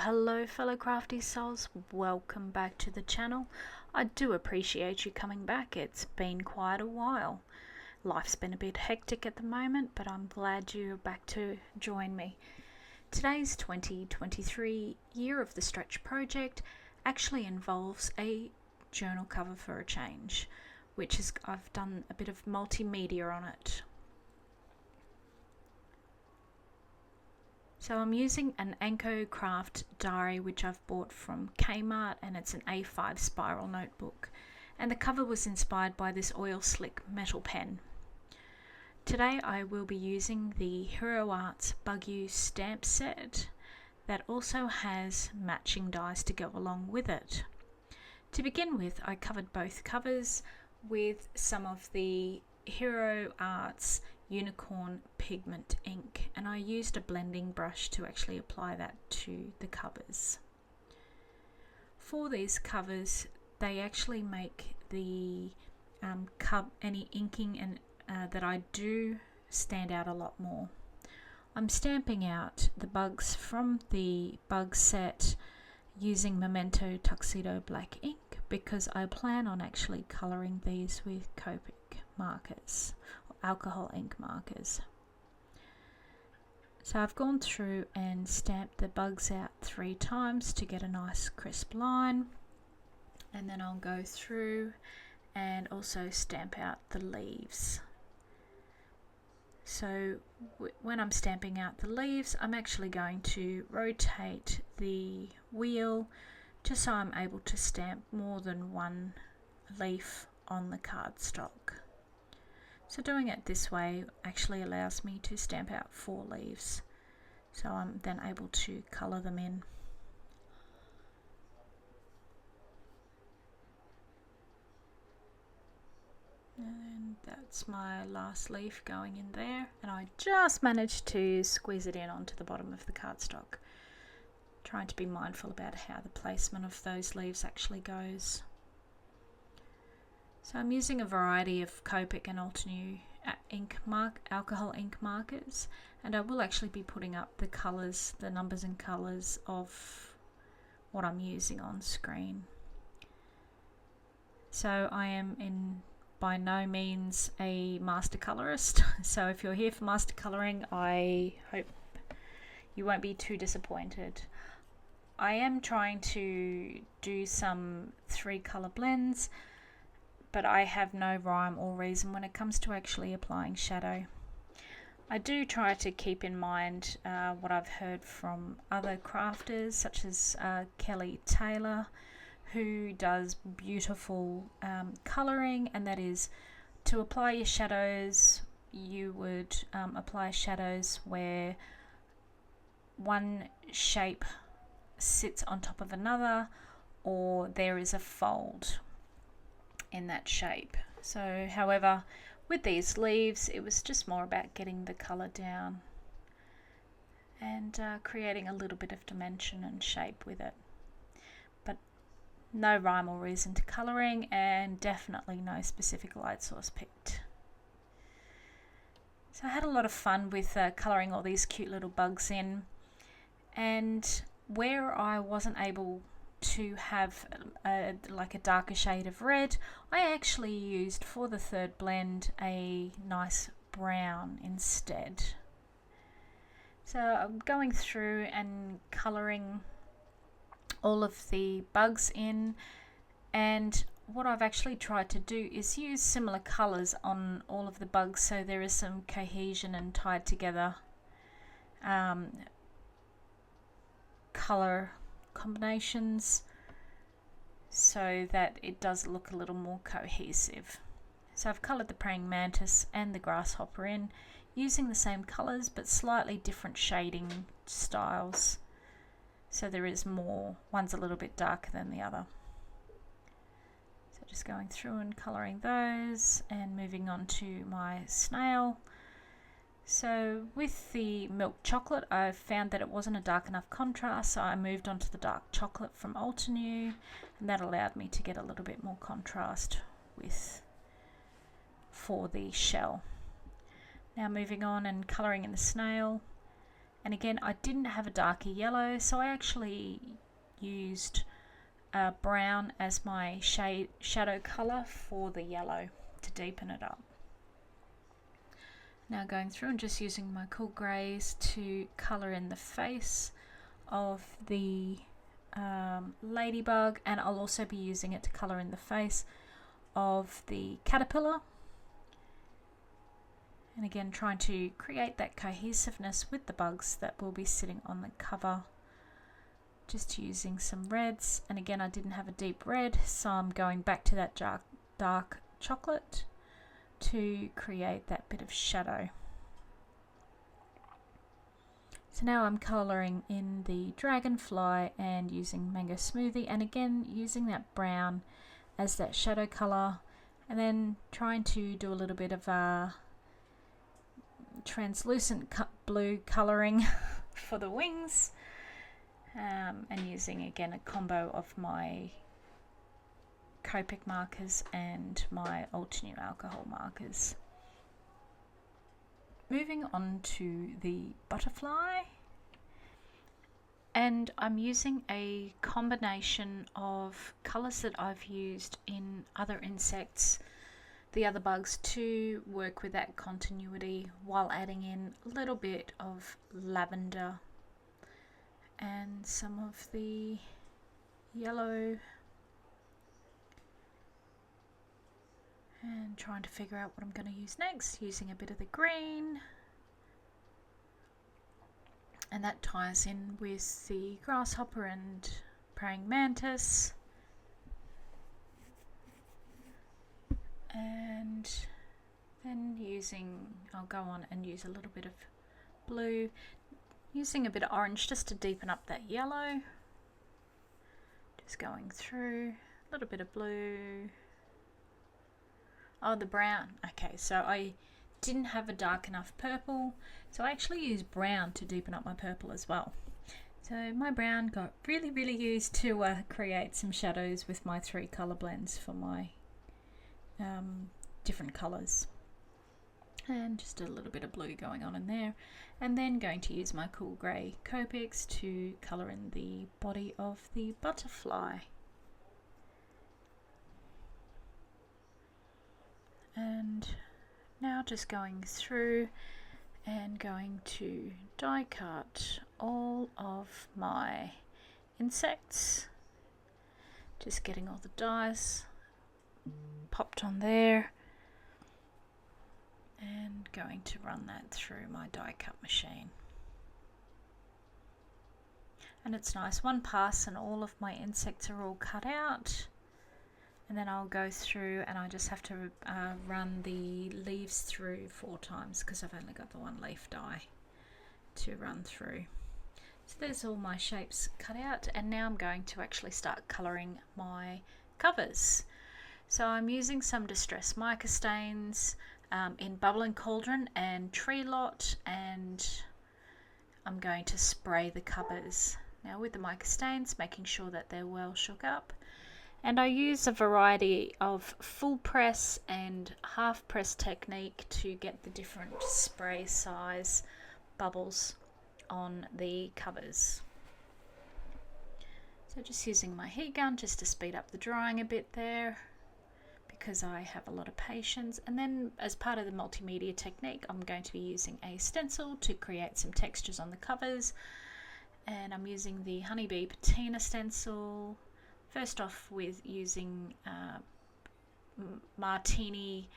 Hello fellow crafty souls, welcome back to the channel. I do appreciate you coming back. It's been quite a while. Life's been a bit hectic at the moment, but I'm glad you're back to join me. Today's 2023 Year of the Stretch project actually involves a journal cover for a change, which is I've done a bit of multimedia on it. So I'm using an Anko Craft diary which I've bought from Kmart, and it's an A5 spiral notebook, and the cover was inspired by this oil slick metal pen. Today I will be using the Hero Arts Bug You stamp set that also has matching dies to go along with it. To begin with, I covered both covers with some of the Hero Arts Unicorn pigment ink, and I used a blending brush to actually apply that to the covers. For these covers, they actually make the any inking and that I do stand out a lot more. I'm stamping out the bugs from the bug set using Memento Tuxedo black ink because I plan on actually colouring these with Copic markers, or alcohol ink markers. So I've gone through and stamped the bugs out 3 times to get a nice crisp line, and then I'll go through and also stamp out the leaves. So when I'm stamping out the leaves, I'm actually going to rotate the wheel just so I'm able to stamp more than one leaf on the cardstock. So doing it this way actually allows me to stamp out 4 leaves, so I'm then able to colour them in. And that's my last leaf going in there, and I just managed to squeeze it in onto the bottom of the cardstock, trying to be mindful about how the placement of those leaves actually goes. So I'm using a variety of Copic and Altenew alcohol ink markers, and I will actually be putting up the colours, the numbers and colours of what I'm using on screen. So I am by no means a master colorist, so if you're here for master coloring, I hope you won't be too disappointed. I am trying to do some 3 colour blends, but I have no rhyme or reason when it comes to actually applying shadow. I do try to keep in mind what I've heard from other crafters, such as Kelly Taylor, who does beautiful colouring, and that is to apply your shadows, you would apply shadows where one shape sits on top of another, or there is a fold in that shape. So however, with these leaves it was just more about getting the colour down and creating a little bit of dimension and shape with it, but no rhyme or reason to colouring, and definitely no specific light source picked. So I had a lot of fun with colouring all these cute little bugs in, and where I wasn't able to have like a darker shade of red, I actually used for the 3rd blend a nice brown instead. So I'm going through and colouring all of the bugs in, and what I've actually tried to do is use similar colours on all of the bugs so there is some cohesion and tied together colour combinations so that it does look a little more cohesive. So I've coloured the praying mantis and the grasshopper in using the same colours but slightly different shading styles, so there is more, one's a little bit darker than the other. So just going through and colouring those and moving on to my snail. So with the milk chocolate, I found that it wasn't a dark enough contrast, so I moved on to the dark chocolate from Altenew, and that allowed me to get a little bit more contrast for the shell. Now moving on and colouring in the snail, And again, I didn't have a darker yellow, so I actually used brown as my shadow colour for the yellow to deepen it up. Now going through and just using my cool greys to colour in the face of the ladybug, and I'll also be using it to colour in the face of the caterpillar. And again, trying to create that cohesiveness with the bugs that will be sitting on the cover. Just using some reds, and again I didn't have a deep red, so I'm going back to that dark chocolate to create that bit of shadow. So now I'm colouring in the dragonfly and using mango smoothie, and again using that brown as that shadow colour, and then trying to do a little bit of a translucent blue colouring for the wings. And using again a combo of my Copic markers and my Ultra New alcohol markers. Moving on to the butterfly, and I'm using a combination of colours that I've used in other insects, the other bugs, to work with that continuity while adding in a little bit of lavender and some of the yellow, and trying to figure out what I'm going to use next, using a bit of the green, and that ties in with the grasshopper and praying mantis, and then I'll go on and use a little bit of blue, using a bit of orange just to deepen up that yellow, just going through a little bit of blue. Oh, the brown. Okay, so I didn't have a dark enough purple, so I actually used brown to deepen up my purple as well. So my brown got really used to create some shadows with my 3 colour blends for my different colours. And just a little bit of blue going on in there, and then going to use my cool grey Copics to colour in the body of the butterfly. And now just going through and going to die cut all of my insects, just getting all the dies popped on there, and going to run that through my die cut machine. And it's nice, one pass and all of my insects are all cut out, and then I'll go through and I just have to run the leaves through 4 times because I've only got the 1 leaf die to run through. So there's all my shapes cut out, and now I'm going to actually start colouring my covers. So I'm using some Distress mica stains in Bubbling Cauldron and Tree Lot, and I'm going to spray the covers. Now with the mica stains, making sure that they're well shook up. And I use a variety of full press and half press technique to get the different spray size bubbles on the covers. So just using my heat gun just to speed up the drying a bit there, because I have a lot of patience. And then as part of the multimedia technique, I'm going to be using a stencil to create some textures on the covers, and I'm using the Honeybee Patina stencil, first off with using Martini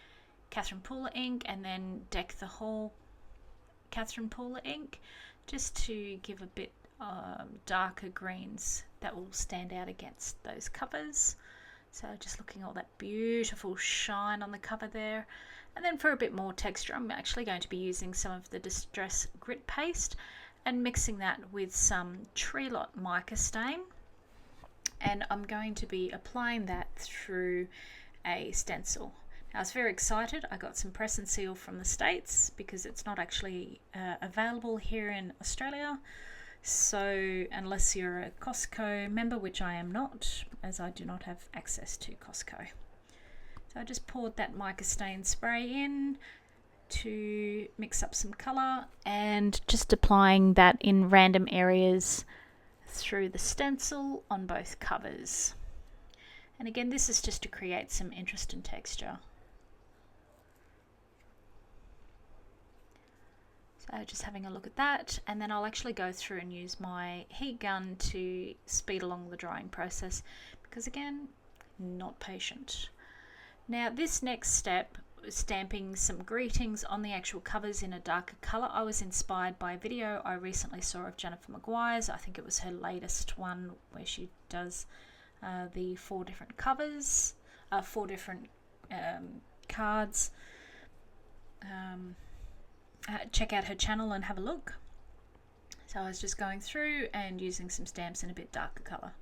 Catherine Pooler ink, and then Deck the Hall Catherine Pooler ink, just to give a bit darker greens that will stand out against those covers. So just looking at all that beautiful shine on the cover there. And then for a bit more texture, I'm actually going to be using some of the Distress Grit Paste and mixing that with some Tree Lot mica stain. And I'm going to be applying that through a stencil. Now I was very excited. I got some press and seal from the States because it's not actually available here in Australia. So unless you're a Costco member, which I am not, as I do not have access to Costco. So I just poured that mica stain spray in, to mix up some colour and just applying that in random areas through the stencil on both covers. And again, this is just to create some interest and texture. So just having a look at that, and then I'll actually go through and use my heat gun to speed along the drying process, because again, not patient. Now this next step, stamping some greetings on the actual covers in a darker colour, I was inspired by a video I recently saw of Jennifer Maguire's. I think it was her latest one where she does the 4 different covers, 4 different cards. Check out her channel and have a look. So I was just going through and using some stamps in a bit darker colour.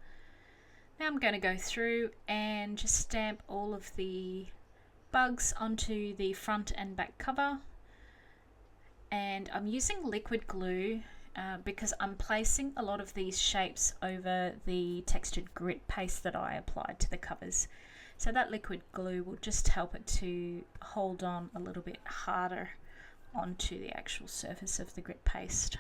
Now I'm going to go through and just stamp all of the bugs onto the front and back cover, and I'm using liquid glue because I'm placing a lot of these shapes over the textured grit paste that I applied to the covers. So that liquid glue will just help it to hold on a little bit harder onto the actual surface of the grit paste.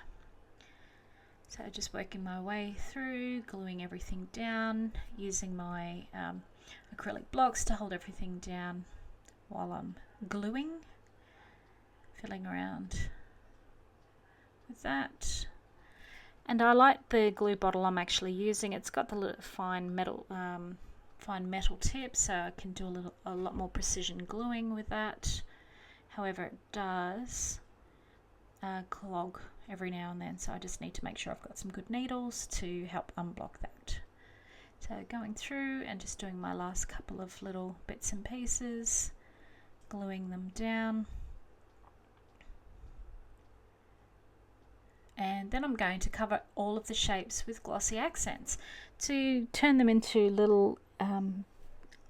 So just working my way through, gluing everything down, using my acrylic blocks to hold everything down while I'm gluing, fiddling around with that. And I like the glue bottle I'm actually using. It's got the little fine metal tip, so I can do a lot more precision gluing with that. However, it does clog every now and then, so I just need to make sure I've got some good needles to help unblock that. So going through and just doing my last couple of little bits and pieces, gluing them down. And then I'm going to cover all of the shapes with glossy accents to turn them into little,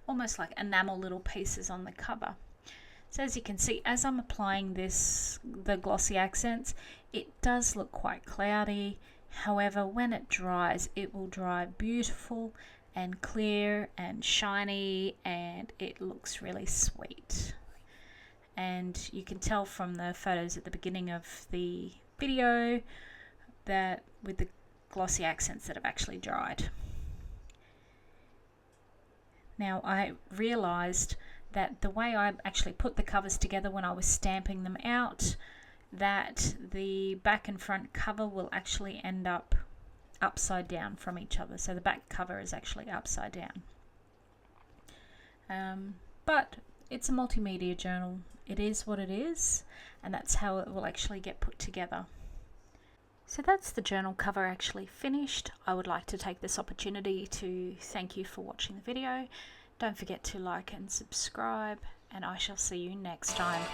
almost like enamel little pieces on the cover. So as you can see, as I'm applying the glossy accents, it does look quite cloudy. However, when it dries, it will dry beautiful and clear and shiny, and it looks really sweet. And you can tell from the photos at the beginning of the video that with the glossy accents that have actually dried. Now I realized that the way I actually put the covers together when I was stamping them out, that the back and front cover will actually end up upside down from each other. So the back cover is actually upside down. But it's a multimedia journal. It is what it is, and that's how it will actually get put together. So that's the journal cover actually finished. I would like to take this opportunity to thank you for watching the video. Don't forget to like and subscribe, and I shall see you next time.